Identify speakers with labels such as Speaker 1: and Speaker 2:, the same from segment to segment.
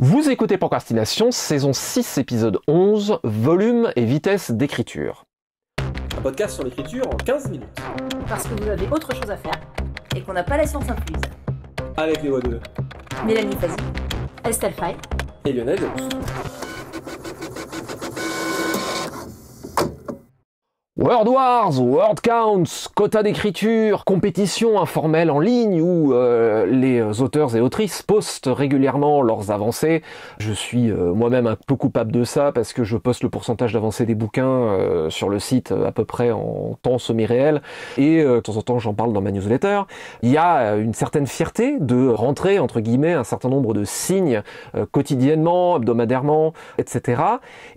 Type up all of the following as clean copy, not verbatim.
Speaker 1: Vous écoutez Procrastination, saison 6, épisode 11, volume et vitesse d'écriture.
Speaker 2: Un podcast sur l'écriture en 15 minutes.
Speaker 3: Parce que vous avez autre chose à faire et qu'on n'a pas la science incluse.
Speaker 2: Avec les voix de
Speaker 3: Mélanie Fazi, Estelle Fay
Speaker 2: et Lionel Delous.
Speaker 1: Word Wars, Word Counts, quota d'écriture, compétition informelle en ligne où les auteurs et autrices postent régulièrement leurs avancées. Je suis moi-même un peu coupable de ça parce que je poste le pourcentage d'avancées des bouquins sur le site à peu près en temps semi-réel et de temps en temps j'en parle dans ma newsletter. Il y a une certaine fierté de rentrer entre guillemets un certain nombre de signes quotidiennement, hebdomadairement, etc.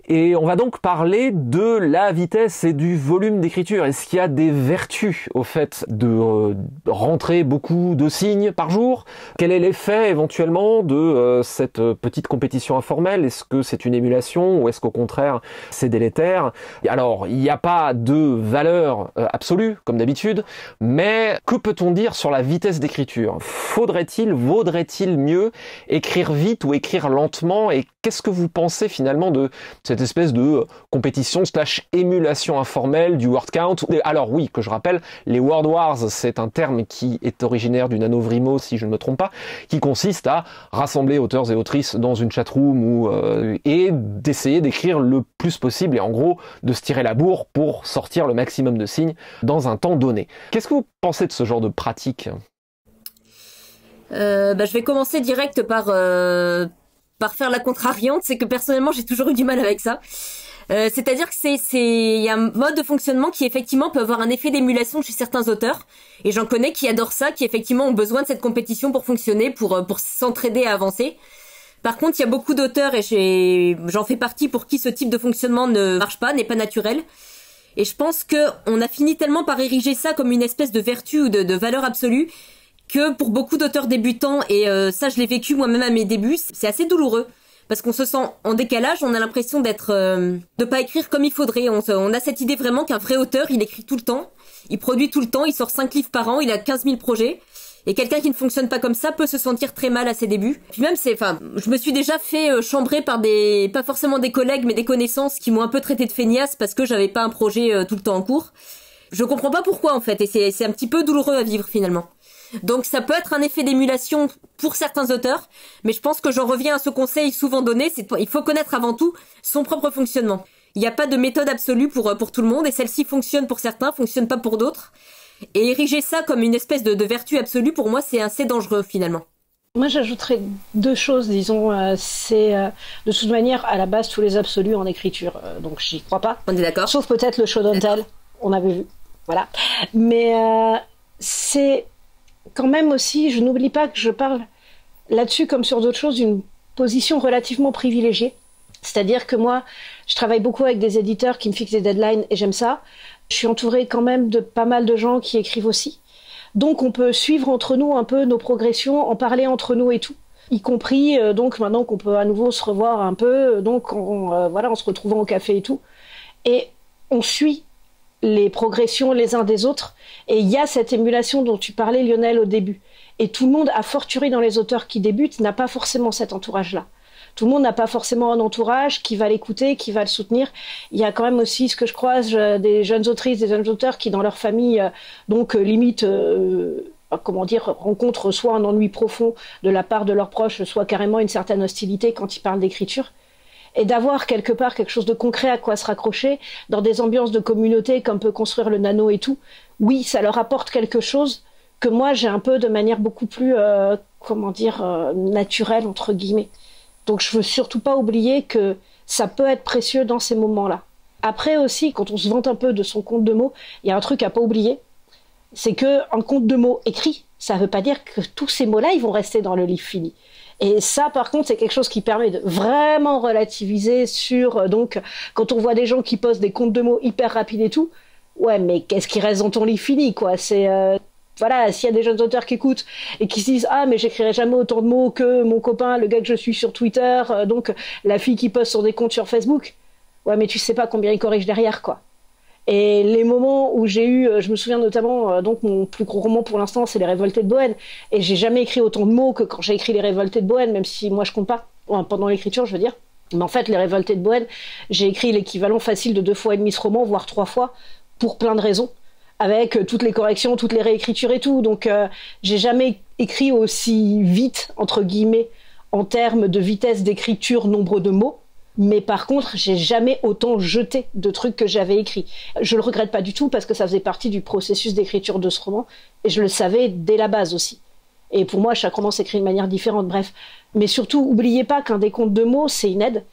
Speaker 1: Et on va donc parler de la vitesse et du volume d'écriture. Est-ce qu'il y a des vertus au fait de rentrer beaucoup de signes par jour? Quel est l'effet éventuellement de cette petite compétition informelle? Est-ce que c'est une émulation ou est-ce qu'au contraire c'est délétère? Alors, il n'y a pas de valeur absolue comme d'habitude, mais que peut-on dire sur la vitesse d'écriture? Vaudrait-il mieux écrire vite ou écrire lentement? Et qu'est-ce que vous pensez finalement de cette espèce de compétition / émulation informelle du word count? Alors oui, que je rappelle, les word wars, c'est un terme qui est originaire du NaNoWriMo, si je ne me trompe pas, qui consiste à rassembler auteurs et autrices dans une chatroom et d'essayer d'écrire le plus possible et en gros de se tirer la bourre pour sortir le maximum de signes dans un temps donné. Qu'est-ce que vous pensez de ce genre de pratique?
Speaker 3: Je vais commencer direct par faire la contrariante. C'est que personnellement j'ai toujours eu du mal avec ça. C'est-à-dire que il y a un mode de fonctionnement qui effectivement peut avoir un effet d'émulation chez certains auteurs, et j'en connais qui adorent ça, qui effectivement ont besoin de cette compétition pour fonctionner, pour s'entraider à avancer. Par contre, il y a beaucoup d'auteurs, et j'en fais partie, pour qui ce type de fonctionnement ne marche pas, n'est pas naturel. Et je pense que on a fini tellement par ériger ça comme une espèce de vertu ou de valeur absolue, que pour beaucoup d'auteurs débutants, et ça je l'ai vécu moi-même à mes débuts, c'est assez douloureux. Parce qu'on se sent en décalage, on a l'impression de pas écrire comme il faudrait. On a cette idée vraiment qu'un vrai auteur, il écrit tout le temps, il produit tout le temps, il sort 5 livres par an, il a 15 000 projets. Et quelqu'un qui ne fonctionne pas comme ça peut se sentir très mal à ses débuts. Puis même, je me suis déjà fait chambrer par pas forcément des collègues, mais des connaissances qui m'ont un peu traité de feignasse parce que j'avais pas un projet tout le temps en cours. Je comprends pas pourquoi en fait, et c'est un petit peu douloureux à vivre finalement. Donc ça peut être un effet d'émulation pour certains auteurs, mais je pense que j'en reviens à ce conseil souvent donné, il faut connaître avant tout son propre fonctionnement. Il n'y a pas de méthode absolue pour tout le monde, et celle-ci fonctionne pour certains, fonctionne pas pour d'autres. Et ériger ça comme une espèce de vertu absolue, pour moi, c'est assez dangereux finalement.
Speaker 4: Moi, j'ajouterais deux choses, disons. De toute manière, à la base, tous les absolus en écriture, donc j'y crois pas.
Speaker 3: On est d'accord.
Speaker 4: Sauf peut-être le show don't tell, on avait vu. Voilà. Mais c'est quand même aussi, je n'oublie pas que je parle là-dessus comme sur d'autres choses d'une position relativement privilégiée. C'est-à-dire que moi, je travaille beaucoup avec des éditeurs qui me fixent des deadlines et j'aime ça. Je suis entourée quand même de pas mal de gens qui écrivent aussi. Donc on peut suivre entre nous un peu nos progressions, en parler entre nous et tout. Y compris donc maintenant qu'on peut à nouveau se revoir un peu, donc en se retrouvant au café et tout. Et on suit les progressions les uns des autres, et il y a cette émulation dont tu parlais, Lionel, au début. Et tout le monde, a fortiori dans les auteurs qui débutent, n'a pas forcément cet entourage-là. Tout le monde n'a pas forcément un entourage qui va l'écouter, qui va le soutenir. Il y a quand même aussi, ce que je croise, des jeunes autrices, des jeunes auteurs qui, dans leur famille, rencontrent soit un ennui profond de la part de leurs proches, soit carrément une certaine hostilité quand ils parlent d'écriture. Et d'avoir quelque part quelque chose de concret à quoi se raccrocher, dans des ambiances de communauté comme peut construire le Nano et tout, oui, ça leur apporte quelque chose que moi j'ai un peu de manière beaucoup plus, naturelle, entre guillemets. Donc je veux surtout pas oublier que ça peut être précieux dans ces moments-là. Après aussi, quand on se vante un peu de son compte de mots, il y a un truc à pas oublier, c'est que un compte de mots écrit, ça veut pas dire que tous ces mots-là, ils vont rester dans le livre fini. Et ça, par contre, c'est quelque chose qui permet de vraiment relativiser sur... donc, quand on voit des gens qui postent des comptes de mots hyper rapides et tout, ouais, mais qu'est-ce qui reste dans ton livre fini, quoi? C'est... voilà, s'il y a des jeunes auteurs qui écoutent et qui se disent « Ah, mais j'écrirai jamais autant de mots que mon copain, le gars que je suis sur Twitter, donc la fille qui poste sur des comptes sur Facebook. » Ouais, mais tu sais pas combien il corrige derrière, quoi. Et les moments où j'ai eu, je me souviens notamment, donc mon plus gros roman pour l'instant, c'est Les Révoltés de Bohême. Et j'ai jamais écrit autant de mots que quand j'ai écrit Les Révoltés de Bohême, même si moi je compte pas. pendant l'écriture, je veux dire. Mais en fait, Les Révoltés de Bohême, j'ai écrit l'équivalent facile de 2 fois et demi ce roman, voire 3 fois, pour plein de raisons, avec toutes les corrections, toutes les réécritures et tout. Donc, j'ai jamais écrit aussi vite, entre guillemets, en termes de vitesse d'écriture, nombre de mots. Mais par contre, j'ai jamais autant jeté de trucs que j'avais écrits. Je le regrette pas du tout parce que ça faisait partie du processus d'écriture de ce roman et je le savais dès la base aussi. Et pour moi, chaque roman s'écrit de manière différente, bref. Mais surtout, oubliez pas qu'un décompte de mots, c'est une aide.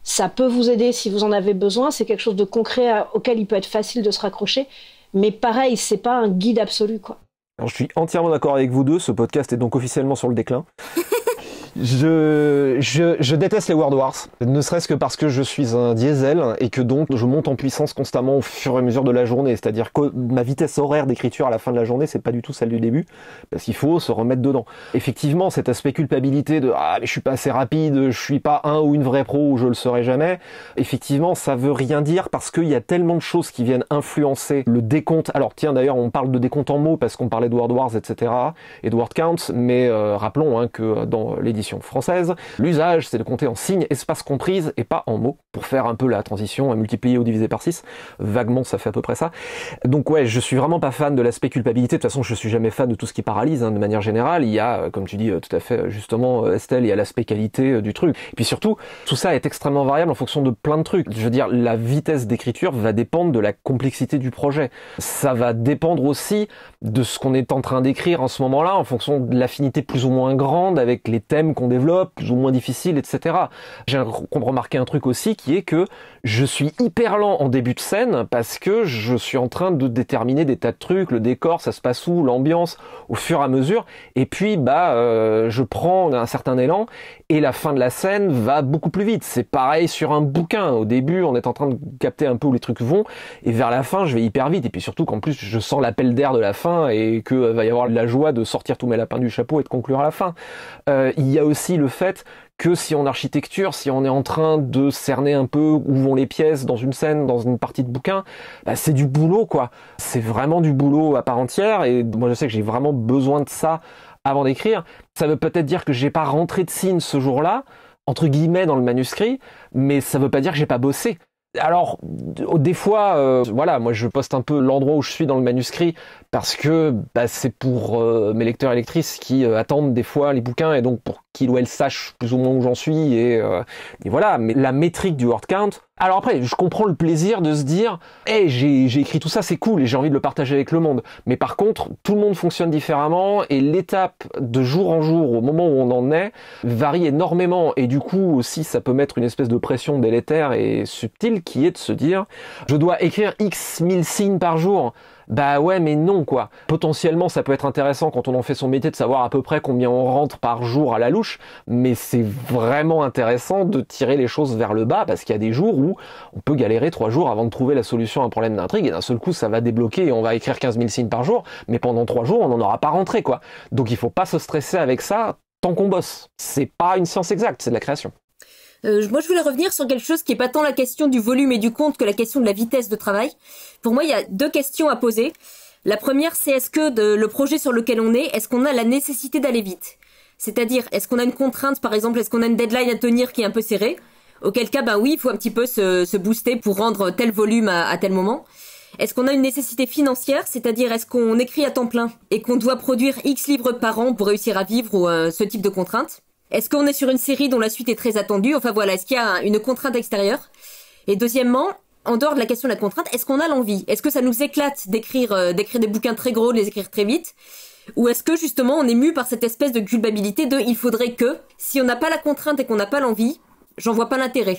Speaker 4: Ça peut vous aider si vous en avez besoin. C'est quelque chose de concret auquel il peut être facile de se raccrocher. Mais pareil, c'est pas un guide absolu, quoi.
Speaker 1: Alors, je suis entièrement d'accord avec vous deux. Ce podcast est donc officiellement sur le déclin. Je déteste les World Wars, ne serait-ce que parce que je suis un diesel et que donc je monte en puissance constamment au fur et à mesure de la journée. C'est-à-dire que ma vitesse horaire d'écriture à la fin de la journée, c'est pas du tout celle du début, parce qu'il faut se remettre dedans. Effectivement, cet aspect culpabilité de mais je suis pas assez rapide, je suis pas un ou une vraie pro ou je le serai jamais. Effectivement, ça veut rien dire parce qu'il y a tellement de choses qui viennent influencer le décompte. Alors tiens, d'ailleurs, on parle de décompte en mots parce qu'on parlait de World Wars, etc. et de word count, mais rappelons que dans l'édition française, l'usage c'est de compter en signes, espaces comprises et pas en mots, pour faire un peu la transition à multiplier ou diviser par 6. Vaguement, ça fait à peu près ça. Donc ouais, je suis vraiment pas fan de l'aspect culpabilité. De toute façon, je suis jamais fan de tout ce qui paralyse, de manière générale. Il y a, comme tu dis tout à fait justement, Estelle, il y a l'aspect qualité du truc. Et puis surtout, tout ça est extrêmement variable en fonction de plein de trucs. Je veux dire, la vitesse d'écriture va dépendre de la complexité du projet. Ça va dépendre aussi de ce qu'on est en train d'écrire en ce moment-là, en fonction de l'affinité plus ou moins grande avec les thèmes qu'on développe, plus ou moins difficiles, etc. J'ai remarqué un truc aussi qui est que je suis hyper lent en début de scène parce que je suis en train de déterminer des tas de trucs, le décor, ça se passe où, l'ambiance, au fur et à mesure, et puis je prends un certain élan et la fin de la scène va beaucoup plus vite. C'est pareil sur un bouquin. Au début, on est en train de capter un peu où les trucs vont, et vers la fin, je vais hyper vite, et puis surtout qu'en plus, je sens l'appel d'air de la fin et que va y avoir la joie de sortir tous mes lapins du chapeau et de conclure à la fin. Il y a aussi le fait que si en architecture, si on est en train de cerner un peu où vont les pièces dans une scène, dans une partie de bouquin, c'est du boulot, quoi. C'est vraiment du boulot à part entière, et moi je sais que j'ai vraiment besoin de ça avant d'écrire. Ça veut peut-être dire que j'ai pas rentré de signes ce jour-là, entre guillemets, dans le manuscrit, mais ça veut pas dire que j'ai pas bossé. Alors, des fois, moi je poste un peu l'endroit où je suis dans le manuscrit parce que c'est pour mes lecteurs et lectrices qui attendent des fois les bouquins et donc pour qu'ils ou elles sachent plus ou moins où j'en suis et voilà. Mais la métrique du word count. Alors après, je comprends le plaisir de se dire, j'ai écrit tout ça, c'est cool et j'ai envie de le partager avec le monde. Mais par contre, tout le monde fonctionne différemment et l'étape de jour en jour, au moment où on en est, varie énormément. Et du coup aussi, ça peut mettre une espèce de pression délétère et subtile qui est de se dire, je dois écrire X 1000 signes par jour. Bah ouais, mais non, quoi. Potentiellement, ça peut être intéressant quand on en fait son métier de savoir à peu près combien on rentre par jour à la louche, mais c'est vraiment intéressant de tirer les choses vers le bas, parce qu'il y a des jours où on peut galérer 3 jours avant de trouver la solution à un problème d'intrigue, et d'un seul coup, ça va débloquer et on va écrire 15 000 signes par jour, mais pendant 3 jours, on n'en aura pas rentré, quoi. Donc il faut pas se stresser avec ça tant qu'on bosse. C'est pas une science exacte, c'est de la création.
Speaker 3: Moi, je voulais revenir sur quelque chose qui est pas tant la question du volume et du compte que la question de la vitesse de travail. Pour moi, il y a 2 questions à poser. La première, c'est est-ce que le projet sur lequel on est-ce qu'on a la nécessité d'aller vite? C'est-à-dire, est-ce qu'on a une contrainte, par exemple, est-ce qu'on a une deadline à tenir qui est un peu serrée? Auquel cas, oui, il faut un petit peu se booster pour rendre tel volume à tel moment. Est-ce qu'on a une nécessité financière, c'est-à-dire est-ce qu'on écrit à temps plein et qu'on doit produire X livres par an pour réussir à vivre ou ce type de contrainte? Est-ce qu'on est sur une série dont la suite est très attendue? Enfin voilà, est-ce qu'il y a une contrainte extérieure? Et deuxièmement, en dehors de la question de la contrainte, est-ce qu'on a l'envie? Est-ce que ça nous éclate d'écrire des bouquins très gros, de les écrire très vite? Ou est-ce que justement on est mu par cette espèce de culpabilité de il faudrait que, si on n'a pas la contrainte et qu'on n'a pas l'envie, j'en vois pas l'intérêt.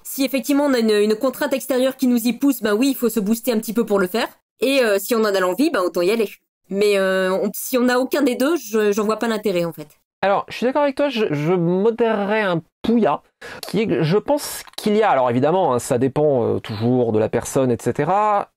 Speaker 3: Si effectivement on a une contrainte extérieure qui nous y pousse, oui, il faut se booster un petit peu pour le faire. Et si on en a l'envie, autant y aller. Mais si on n'a aucun des deux, j'en vois pas l'intérêt en fait.
Speaker 1: Alors, je suis d'accord avec toi, je modérerais un pouya, qui est, je pense qu'il y a, alors évidemment, ça dépend toujours de la personne, etc.,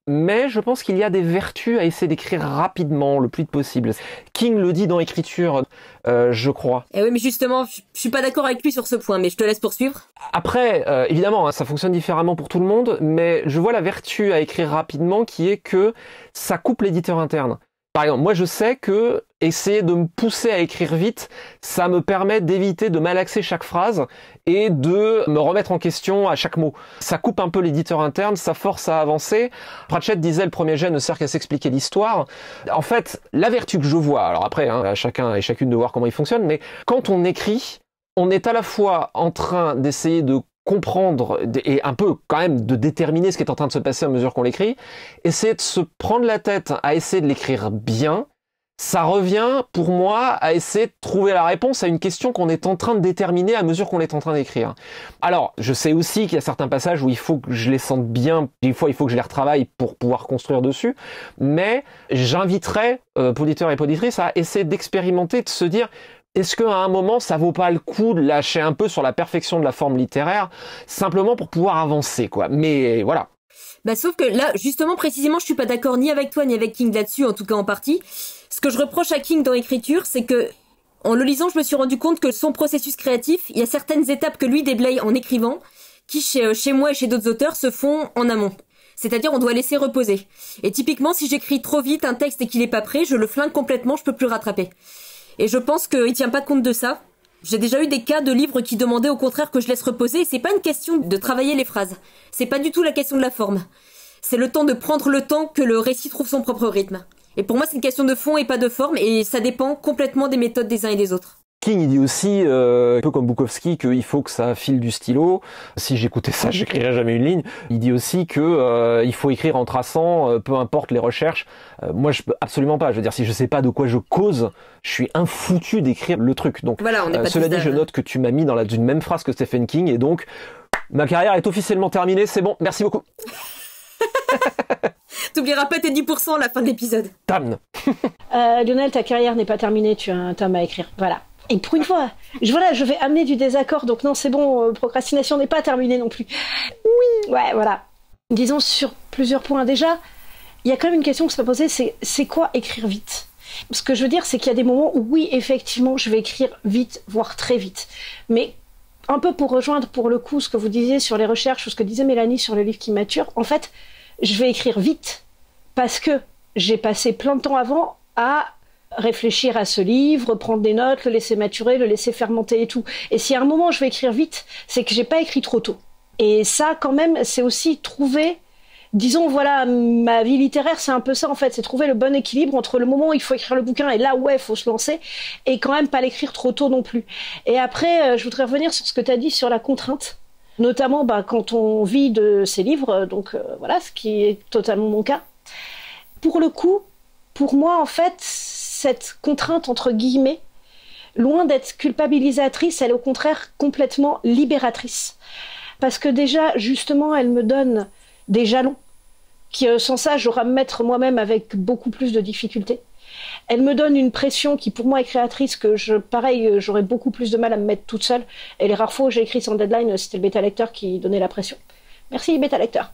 Speaker 1: mais je pense qu'il y a des vertus à essayer d'écrire rapidement, le plus vite possible. King le dit dans l'écriture, je crois.
Speaker 3: Eh oui, mais justement, je suis pas d'accord avec lui sur ce point, mais je te laisse poursuivre.
Speaker 1: Après, évidemment, ça fonctionne différemment pour tout le monde, mais je vois la vertu à écrire rapidement qui est que ça coupe l'éditeur interne. Par exemple, moi je sais que essayer de me pousser à écrire vite, ça me permet d'éviter de malaxer chaque phrase et de me remettre en question à chaque mot. Ça coupe un peu l'éditeur interne, ça force à avancer. Pratchett disait le premier jet ne sert qu'à s'expliquer l'histoire. En fait, la vertu que je vois, alors après, à chacun et chacune de voir comment il fonctionne, mais quand on écrit, on est à la fois en train d'essayer de comprendre et un peu quand même de déterminer ce qui est en train de se passer à mesure qu'on l'écrit, essayer de se prendre la tête à essayer de l'écrire bien, ça revient pour moi à essayer de trouver la réponse à une question qu'on est en train de déterminer à mesure qu'on est en train d'écrire. Alors, je sais aussi qu'il y a certains passages où il faut que je les sente bien, des fois il faut que je les retravaille pour pouvoir construire dessus, mais j'inviterais auditeurs et auditrices à essayer d'expérimenter, de se dire est-ce qu'à un moment, ça vaut pas le coup de lâcher un peu sur la perfection de la forme littéraire, simplement pour pouvoir avancer, quoi. Mais voilà.
Speaker 3: Bah, sauf que là, justement, précisément, je suis pas d'accord ni avec toi ni avec King là-dessus, en tout cas en partie. Ce que je reproche à King dans l'écriture, c'est que, en le lisant, je me suis rendu compte que son processus créatif, il y a certaines étapes que lui déblaye en écrivant, qui chez moi et chez d'autres auteurs se font en amont. C'est-à-dire, on doit laisser reposer. Et typiquement, si j'écris trop vite un texte et qu'il est pas prêt, je le flingue complètement, je peux plus rattraper. Et je pense qu'il tient pas compte de ça. J'ai déjà eu des cas de livres qui demandaient au contraire que je laisse reposer, et c'est pas une question de travailler les phrases. C'est pas du tout la question de la forme. C'est le temps de prendre le temps que le récit trouve son propre rythme. Et pour moi, c'est une question de fond et pas de forme, et ça dépend complètement des méthodes des uns et des autres.
Speaker 1: King, il dit aussi, un peu comme Bukowski, qu'il faut que ça file du stylo. Si j'écoutais ça, j'écrirais jamais une ligne. Il dit aussi que il faut écrire en traçant, peu importe les recherches. Moi, je peux absolument pas. Je veux dire, si je sais pas de quoi je cause, je suis infoutu d'écrire le truc. Donc,
Speaker 3: voilà, on n'est pas
Speaker 1: cela dit, je note que tu m'as mis dans une même phrase que Stephen King, et donc ma carrière est officiellement terminée. C'est bon, merci beaucoup.
Speaker 3: T'oublieras pas tes 10% à la fin de l'épisode.
Speaker 1: Damn.
Speaker 4: Lionel, ta carrière n'est pas terminée. Tu as un tome à écrire. Voilà. Et pour une fois, je vais amener du désaccord, donc non, c'est bon, procrastination n'est pas terminée non plus. Oui, ouais, voilà. Disons sur plusieurs points. Déjà, il y a quand même une question qui se peut poser, c'est quoi écrire vite ? Ce que je veux dire, c'est qu'il y a des moments où oui, effectivement, je vais écrire vite, voire très vite. Mais un peu pour rejoindre, pour le coup, ce que vous disiez sur les recherches, ou ce que disait Mélanie sur le livre qui mature, en fait, je vais écrire vite parce que j'ai passé plein de temps avant à réfléchir à ce livre, prendre des notes, le laisser maturer, le laisser fermenter et tout. Et si à un moment je vais écrire vite, c'est que j'ai pas écrit trop tôt. Et ça, quand même, c'est aussi trouver, disons, voilà, ma vie littéraire, c'est un peu ça en fait, c'est trouver le bon équilibre entre le moment où il faut écrire le bouquin et là, ouais, il faut se lancer, et quand même pas l'écrire trop tôt non plus. Et après, je voudrais revenir sur ce que tu as dit sur la contrainte, notamment quand on vit de ses livres, donc voilà, ce qui est totalement mon cas. Pour le coup, pour moi, en fait, cette contrainte, entre guillemets, loin d'être culpabilisatrice, elle est au contraire complètement libératrice. Parce que déjà, justement, elle me donne des jalons, qui sans ça, j'aurais à me mettre moi-même avec beaucoup plus de difficultés. Elle me donne une pression qui, pour moi, est créatrice, que j'aurais beaucoup plus de mal à me mettre toute seule. Et les rares fois où j'ai écrit sans deadline, c'était le bêta-lecteur qui donnait la pression. Merci, bêta-lecteur.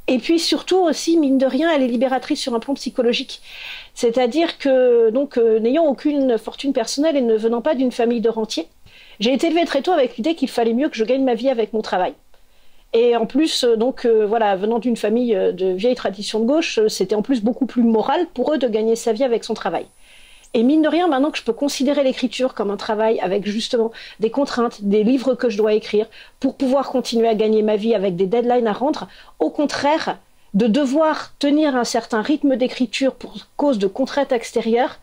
Speaker 4: Et puis surtout aussi, mine de rien, elle est libératrice sur un plan psychologique. C'est-à-dire que, donc, n'ayant aucune fortune personnelle et ne venant pas d'une famille de rentiers, j'ai été élevée très tôt avec l'idée qu'il fallait mieux que je gagne ma vie avec mon travail. Et en plus, voilà, venant d'une famille de vieille tradition de gauche, c'était en plus beaucoup plus moral pour eux de gagner sa vie avec son travail. Et mine de rien, maintenant que je peux considérer l'écriture comme un travail avec justement des contraintes, des livres que je dois écrire pour pouvoir continuer à gagner ma vie avec des deadlines à rendre, au contraire, de devoir tenir un certain rythme d'écriture pour cause de contraintes extérieures,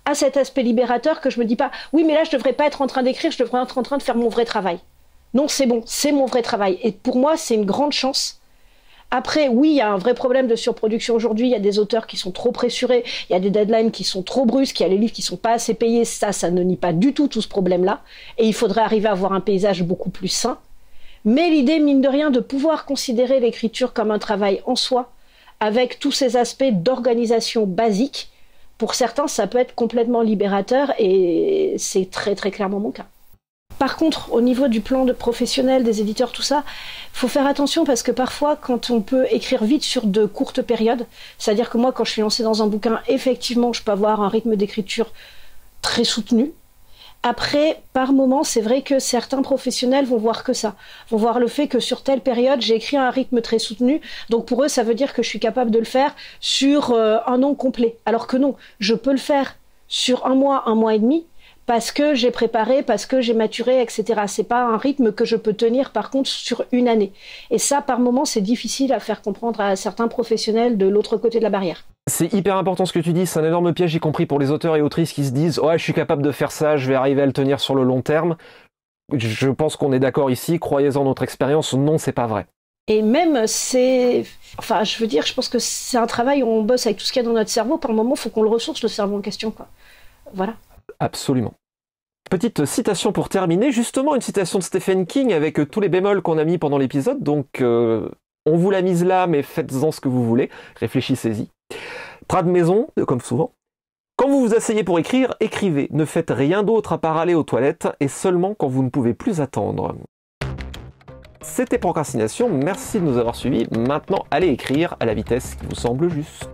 Speaker 4: à cet aspect libérateur que je me dis pas « oui, mais là, je devrais pas être en train d'écrire, je devrais être en train de faire mon vrai travail ». Non, c'est bon, c'est mon vrai travail. Et pour moi, c'est une grande chance. Après, oui, il y a un vrai problème de surproduction aujourd'hui. Il y a des auteurs qui sont trop pressurés. Il y a des deadlines qui sont trop brusques. Il y a les livres qui sont pas assez payés. Ça ne nie pas du tout ce problème-là. Et il faudrait arriver à avoir un paysage beaucoup plus sain. Mais l'idée, mine de rien, de pouvoir considérer l'écriture comme un travail en soi, avec tous ces aspects d'organisation basique, pour certains, ça peut être complètement libérateur. Et c'est très, très clairement mon cas. Par contre, au niveau du plan de professionnel, des éditeurs, tout ça, faut faire attention parce que parfois, quand on peut écrire vite sur de courtes périodes, c'est-à-dire que moi, quand je suis lancée dans un bouquin, effectivement, je peux avoir un rythme d'écriture très soutenu. Après, par moment, c'est vrai que certains professionnels vont voir que ça, vont voir le fait que sur telle période, j'ai écrit à un rythme très soutenu, donc pour eux, ça veut dire que je suis capable de le faire sur un an complet. Alors que non, je peux le faire sur un mois et demi, parce que j'ai préparé, parce que j'ai maturé, etc. C'est pas un rythme que je peux tenir, par contre, sur une année. Et ça, par moment, c'est difficile à faire comprendre à certains professionnels de l'autre côté de la barrière.
Speaker 1: C'est hyper important ce que tu dis, c'est un énorme piège, y compris pour les auteurs et autrices qui se disent « Ouais, je suis capable de faire ça, je vais arriver à le tenir sur le long terme ». Je pense qu'on est d'accord ici, croyez-en notre expérience, non, c'est pas vrai.
Speaker 4: Et même, je pense que c'est un travail où on bosse avec tout ce qu'il y a dans notre cerveau. Par moment, il faut qu'on le ressource, le cerveau en question, quoi. Voilà.
Speaker 1: Absolument. Petite citation pour terminer, justement une citation de Stephen King avec tous les bémols qu'on a mis pendant l'épisode, donc on vous l'a mise là, mais faites-en ce que vous voulez, réfléchissez-y. Trad maison, comme souvent. Quand vous vous asseyez pour écrire, écrivez, ne faites rien d'autre à part aller aux toilettes, et seulement quand vous ne pouvez plus attendre. C'était Procrastination, merci de nous avoir suivis, maintenant allez écrire à la vitesse qui vous semble juste.